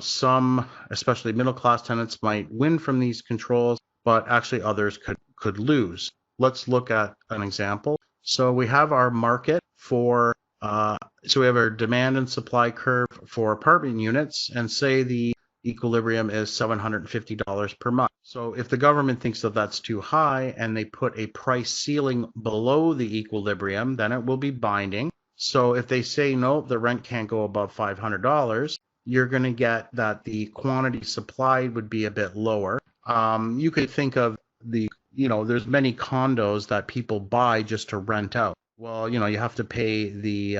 Some, especially middle-class tenants, might win from these controls, but actually others could lose. Let's look at an example. So we have our market for, so we have our demand and supply curve for apartment units, and say the equilibrium is $750 per month. So if the government thinks that that's too high and they put a price ceiling below the equilibrium, then it will be binding. So if they say, no, the rent can't go above $500, you're going to get that the quantity supplied would be a bit lower. You could think of there's many condos that people buy just to rent out. Well, you have to pay the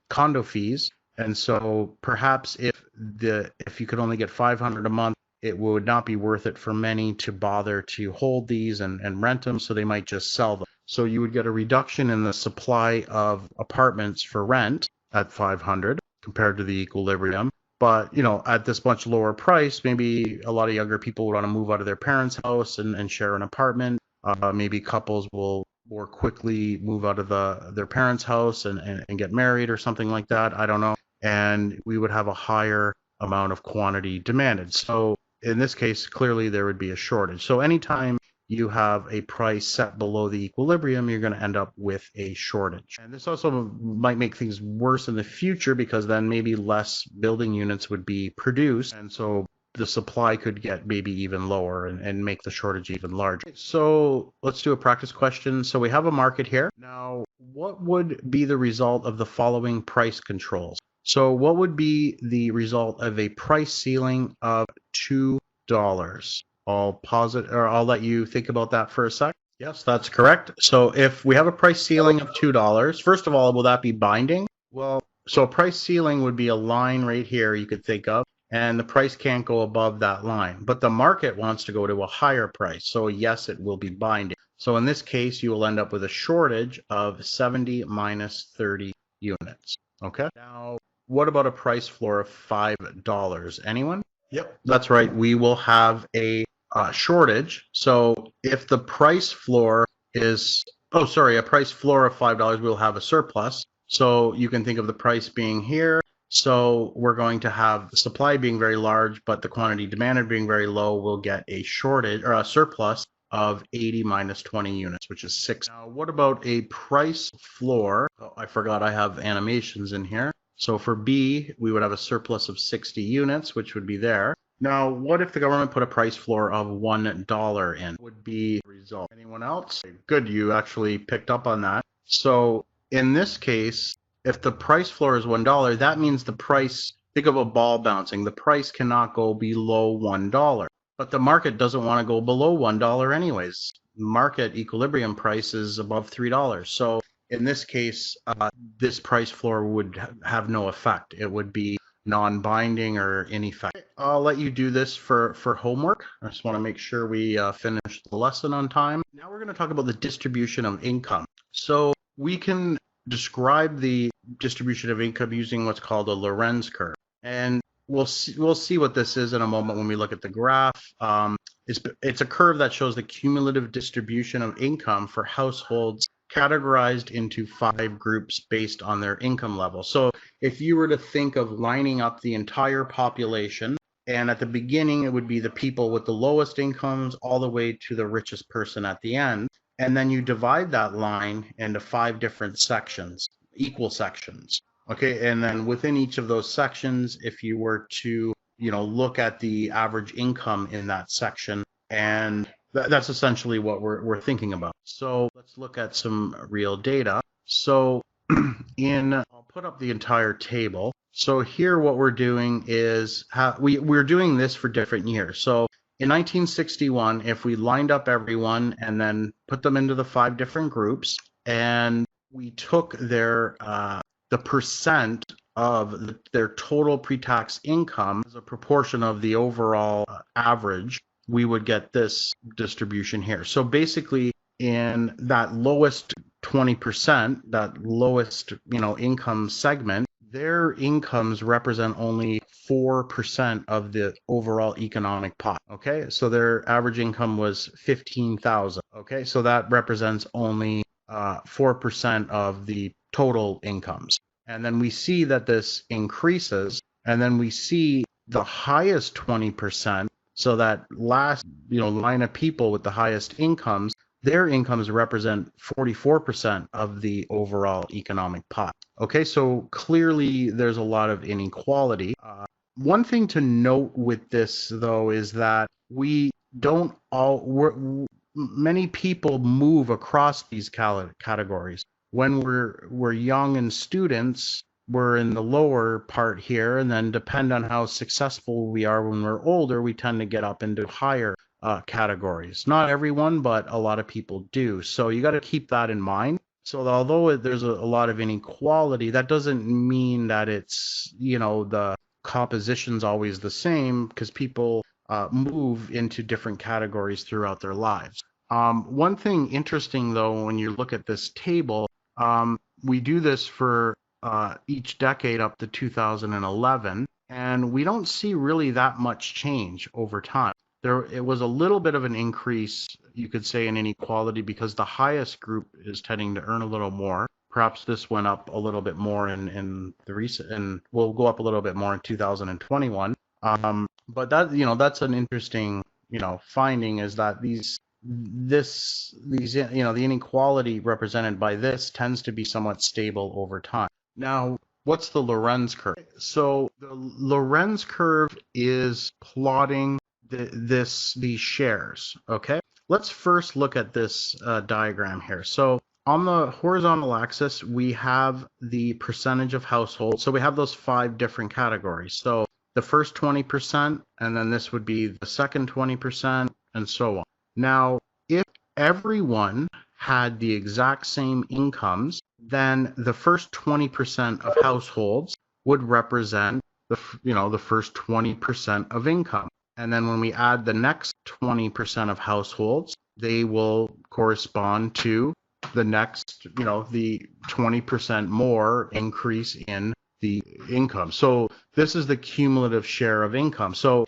condo fees. And so perhaps if you could only get $500 a month, it would not be worth it for many to bother to hold these and rent them, so they might just sell them. So you would get a reduction in the supply of apartments for rent at $500 compared to the equilibrium. But, at this much lower price, maybe a lot of younger people would want to move out of their parents' house and share an apartment. Maybe couples will more quickly move out of their parents' house and get married or something like that. I don't know. And we would have a higher amount of quantity demanded. So in this case, clearly there would be a shortage. So anytime you have a price set below the equilibrium, you're going to end up with a shortage. And this also might make things worse in the future because then maybe less building units would be produced. And so the supply could get maybe even lower and make the shortage even larger. So let's do a practice question. So we have a market here. Now, what would be the result of the following price controls? So what would be the result of a price ceiling of $2? I'll pause it, or I'll let you think about that for a sec. Yes, that's correct. So if we have a price ceiling of $2, first of all, will that be binding? Well, so a price ceiling would be a line right here you could think of, and the price can't go above that line. But the market wants to go to a higher price. So yes, it will be binding. So in this case, you will end up with a shortage of 70 minus 30 units. Okay. Now, what about a price floor of $5? Anyone? Yep, that's right. We will have a shortage. So if the price floor is, a price floor of $5, we'll have a surplus. So you can think of the price being here. So we're going to have the supply being very large, but the quantity demanded being very low. We'll get a shortage or a surplus of 80 minus 20 units, which is 6. Now, what about a price floor? Oh, I forgot I have animations in here. So for B, we would have a surplus of 60 units, which would be there. Now, what if the government put a price floor of $1 in? Would be the result. Anyone else? Good, you actually picked up on that. So in this case, if the price floor is $1, that means the price, think of a ball bouncing, the price cannot go below $1. But the market doesn't want to go below $1 anyways. Market equilibrium price is above $3. So in this case, this price floor would have no effect. It would be non-binding or ineffective. I'll let you do this for homework. I just want to make sure we finish the lesson on time. Now we're going to talk about the distribution of income. So we can describe the distribution of income using what's called a Lorenz curve. And we'll see what this is in a moment when we look at the graph. It's a curve that shows the cumulative distribution of income for households categorized into 5 groups based on their income level. So if you were to think of lining up the entire population, and at the beginning it would be the people with the lowest incomes all the way to the richest person at the end, and then you divide that line into 5 different sections, equal sections. Okay, and then within each of those sections, if you were to, look at the average income in that section, and that's essentially what we're thinking about. So let's look at some real data. So I'll put up the entire table. So here what we're doing is we're doing this for different years. So in 1961, if we lined up everyone and then put them into the 5 different groups, and we took their the percent of their total pre-tax income as a proportion of the overall average, we would get this distribution here. So basically, in that lowest 20%, that lowest income segment, their incomes represent only 4% of the overall economic pot. Okay, so their average income was $15,000. Okay, so that represents only 4% of the total incomes. And then we see that this increases, and then we see the highest 20%. So that last line of people with the highest incomes, their incomes represent 44% of the overall economic pot. Okay, so clearly there's a lot of inequality. One thing to note with this, though, is that many people move across these categories. When we're young and students, we're in the lower part here, and then depend on how successful we are when we're older, we tend to get up into higher categories. Not everyone, but a lot of people do. So you got to keep that in mind. So although there's a lot of inequality, that doesn't mean that it's, the composition's always the same, because people move into different categories throughout their lives. One thing interesting, though, when you look at this table, we do this for each decade up to 2011, and we don't see really that much change over time. It was a little bit of an increase, you could say, in inequality, because the highest group is tending to earn a little more. Perhaps this went up a little bit more in the recent, and will go up a little bit more in 2021. But that's an interesting, finding, is that the inequality represented by this tends to be somewhat stable over time. Now, what's the Lorenz curve? So the Lorenz curve is plotting these shares, okay? Let's first look at this diagram here. So on the horizontal axis, we have the percentage of households. So we have those 5 different categories. So the first 20%, and then this would be the second 20%, and so on. Now, if everyone had the exact same incomes, then the first 20% of households would represent the first 20% of income. And then when we add the next 20% of households, they will correspond to the next, the 20% more increase in the income. So this is the cumulative share of income. So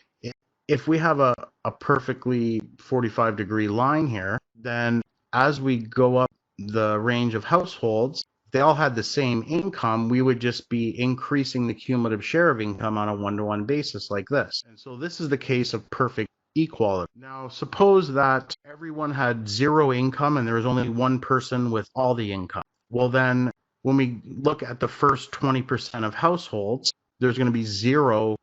if we have a perfectly 45-degree line here, then as we go up the range of households, they all had the same income, we would just be increasing the cumulative share of income on a one-to-one basis like this. And so this is the case of perfect equality. Now, suppose that everyone had 0 income and there was only one person with all the income. Well, then when we look at the first 20% of households, there's going to be 0,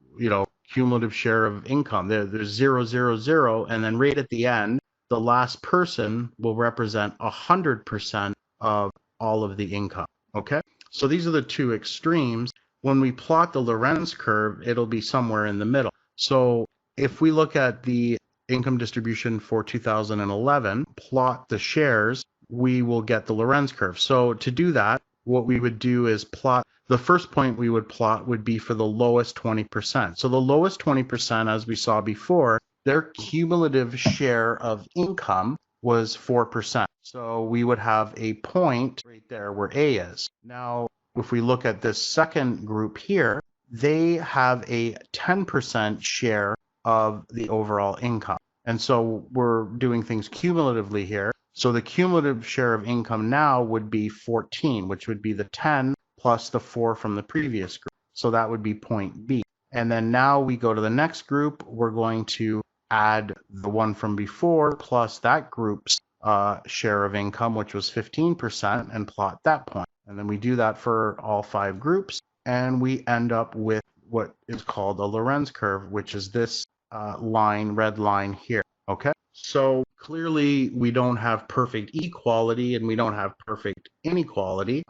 cumulative share of income. There's 0, 0, 0, and then right at the end, the last person will represent 100% of all of the income. Okay, so these are the 2 extremes. When we plot the Lorenz curve, it'll be somewhere in the middle. So if we look at the income distribution for 2011, plot the shares, we will get the Lorenz curve. So to do that, what we would do is plot, the first point we would plot would be for the lowest 20%. So the lowest 20%, as we saw before, their cumulative share of income was 4%. So we would have a point right there where A is. Now, if we look at this second group here, they have a 10% share of the overall income. And so we're doing things cumulatively here. So the cumulative share of income now would be 14, which would be the 10 plus the 4 from the previous group. So that would be point B. And then now we go to the next group, we're going to add the one from before plus that group's share of income, which was 15%, and plot that point. And then we do that for all 5 groups, and we end up with what is called a Lorenz curve, which is this red line here. Okay, so clearly we don't have perfect equality and we don't have perfect inequality.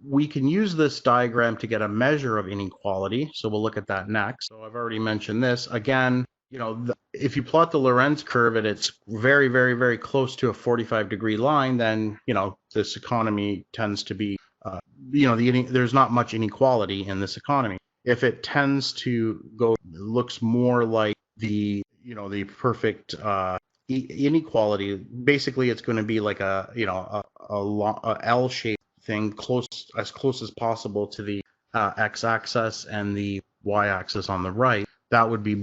We can use this diagram to get a measure of inequality, so we'll look at that next. So I've already mentioned this. Again, if you plot the Lorenz curve and it's very, very, very close to a 45-degree line, then, this economy tends to be, there's not much inequality in this economy. If it tends to looks more like the perfect inequality, basically it's going to be like a L-shaped thing, as close as possible to the x-axis and the y-axis on the right. That would be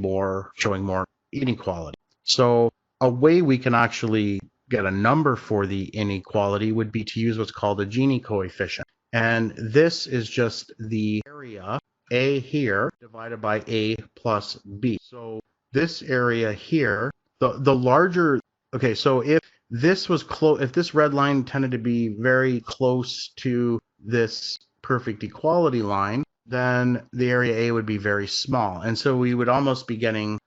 showing more inequality. So a way we can actually get a number for the inequality would be to use what's called a Gini coefficient. And this is just the area A here divided by A plus B. So this area here, the larger, okay, so if this was if this red line tended to be very close to this perfect equality line, then the area A would be very small. And so we would almost be getting,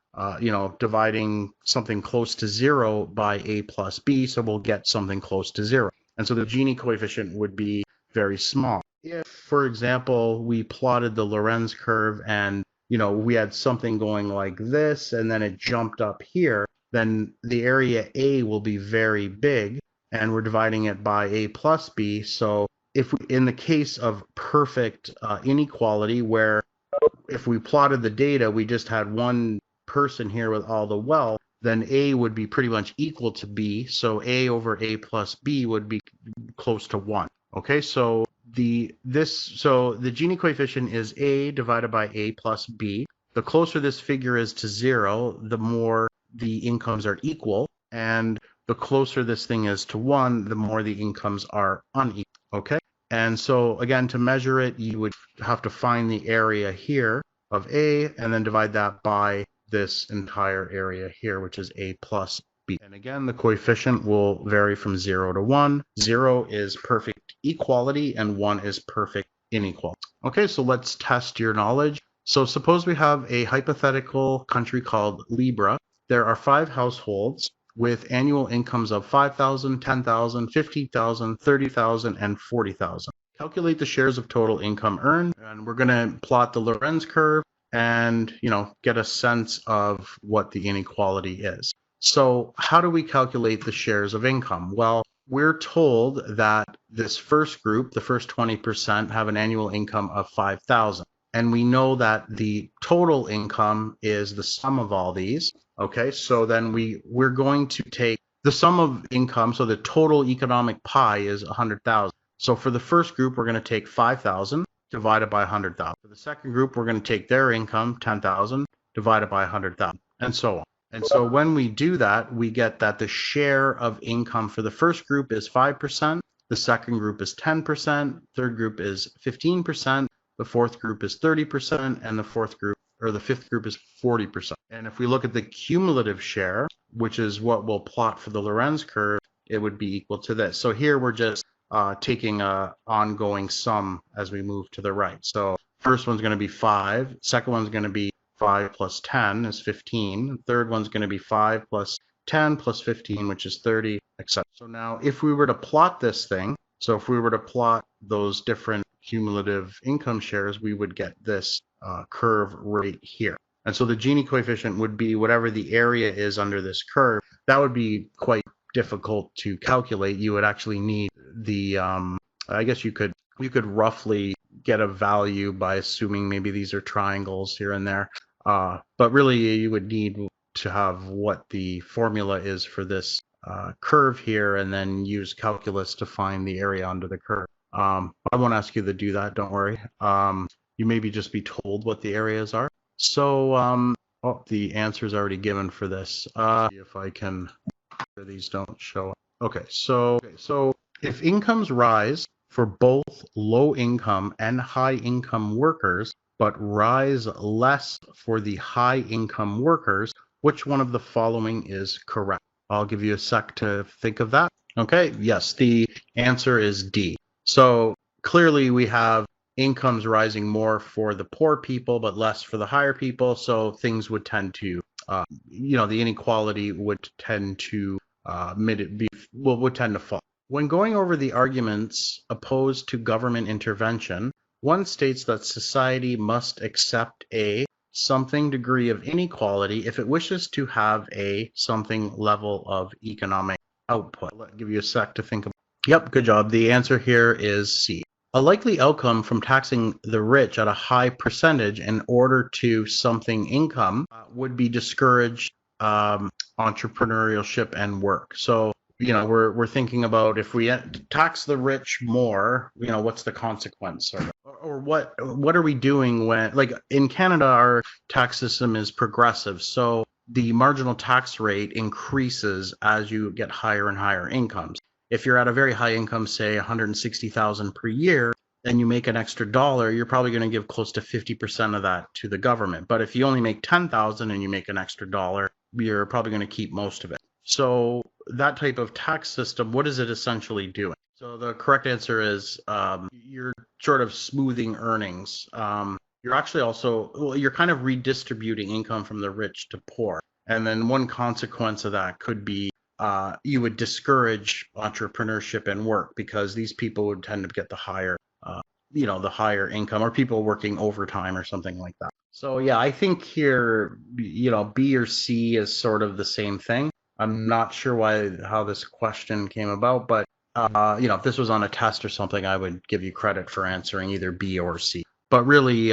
dividing something close to 0 by A plus B, so we'll get something close to 0. And so the Gini coefficient would be very small. If, for example, we plotted the Lorenz curve and, we had something going like this, and then it jumped up here, then the area A will be very big, and we're dividing it by A plus B. So in the case of perfect inequality, where if we plotted the data, we just had one person here with all the wealth, then A would be pretty much equal to B. So A over A plus B would be close to 1. Okay, so the Gini coefficient is A divided by A plus B. The closer this figure is to 0, the more the incomes are equal, and the closer this thing is to 1, the more the incomes are unequal. Okay, and so again, to measure it, you would have to find the area here of A and then divide that by this entire area here, which is A plus B. And again, the coefficient will vary from 0 to 1. 0 is perfect equality and 1 is perfect inequality. Okay, so let's test your knowledge. So suppose we have a hypothetical country called Libra. There are 5 households with annual incomes of 5,000, 10,000, 50,000, 30,000, and 40,000. Calculate the shares of total income earned, and we're going to plot the Lorenz curve and, get a sense of what the inequality is. So how do we calculate the shares of income? Well, we're told that this first group, the first 20%, have an annual income of 5,000. And we know that the total income is the sum of all these. Okay, so then we're going to take the sum of income, so the total economic pie is 100,000. So for the first group, we're going to take 5,000 divided by 100,000. For the second group, we're going to take their income, 10,000, divided by 100,000, and so on. And so when we do that, we get that the share of income for the first group is 5%, the second group is 10%, third group is 15%, the fourth group is 30%, and the fifth group is 40%. And if we look at the cumulative share, which is what we'll plot for the Lorenz curve, it would be equal to this. So here we're just taking a ongoing sum as we move to the right. So first one's going to be 5, second one's going to be 5 plus 10 is 15. Third one's going to be 5 plus 10 plus 15, which is 30, etc. So now if we were to plot this thing, so if we were to plot those different cumulative income shares, we would get this curve right here. And so the Gini coefficient would be whatever the area is under this curve. That would be quite difficult to calculate. You would actually need the, I guess you could roughly get a value by assuming maybe these are triangles here and there. But really you would need to have what the formula is for this curve here and then use calculus to find the area under the curve. I won't ask you to do that, don't worry. You maybe just be told what the areas are. So the answer is already given for this. If I can, these don't show up. Okay, so if incomes rise for both low income and high income workers, but rise less for the high income workers, which one of the following is correct? I'll give you a sec to think of that. Okay, yes, the answer is D. So clearly we have incomes rising more for the poor people, but less for the higher people. So things would tend to, the inequality would tend to would tend to fall. When going over the arguments opposed to government intervention, one states that society must accept a something degree of inequality if it wishes to have a something level of economic output. I'll give you a sec to think about. Yep, good job. The answer here is C. A likely outcome from taxing the rich at a high percentage in order to something income would be discourage entrepreneurship and work. So, we're thinking about if we tax the rich more, what's the consequence? Or what are we doing when, like in Canada, our tax system is progressive. So the marginal tax rate increases as you get higher and higher incomes. If you're at a very high income, say 160,000 per year, and you make an extra dollar, you're probably going to give close to 50% of that to the government. But if you only make 10,000 and you make an extra dollar, you're probably going to keep most of it. So that type of tax system, what is it essentially doing? So the correct answer is you're sort of smoothing earnings. You're actually also, you're kind of redistributing income from the rich to poor. And then one consequence of that could be you would discourage entrepreneurship and work because these people would tend to get the higher, the higher income, or people working overtime or something like that. So yeah, I think here, B or C is sort of the same thing. I'm not sure how this question came about, but if this was on a test or something, I would give you credit for answering either B or C. But really,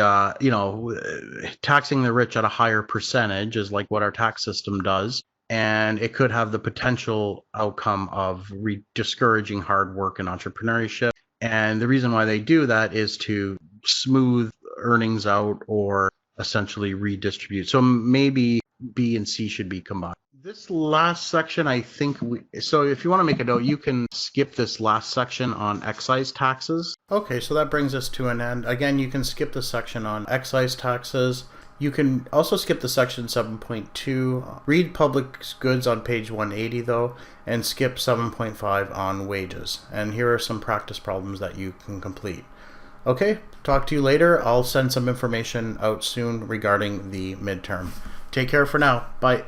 taxing the rich at a higher percentage is like what our tax system does. And it could have the potential outcome of discouraging hard work and entrepreneurship. And the reason why they do that is to smooth earnings out or essentially redistribute. So maybe B and C should be combined. This last section, I think, so if you want to make a note, you can skip this last section on excise taxes. Okay, so that brings us to an end. Again, you can skip the section on excise taxes. You can also skip the section 7.2, read public goods on page 180 though, and skip 7.5 on wages. And here are some practice problems that you can complete. Okay, talk to you later. I'll send some information out soon regarding the midterm. Take care for now. Bye.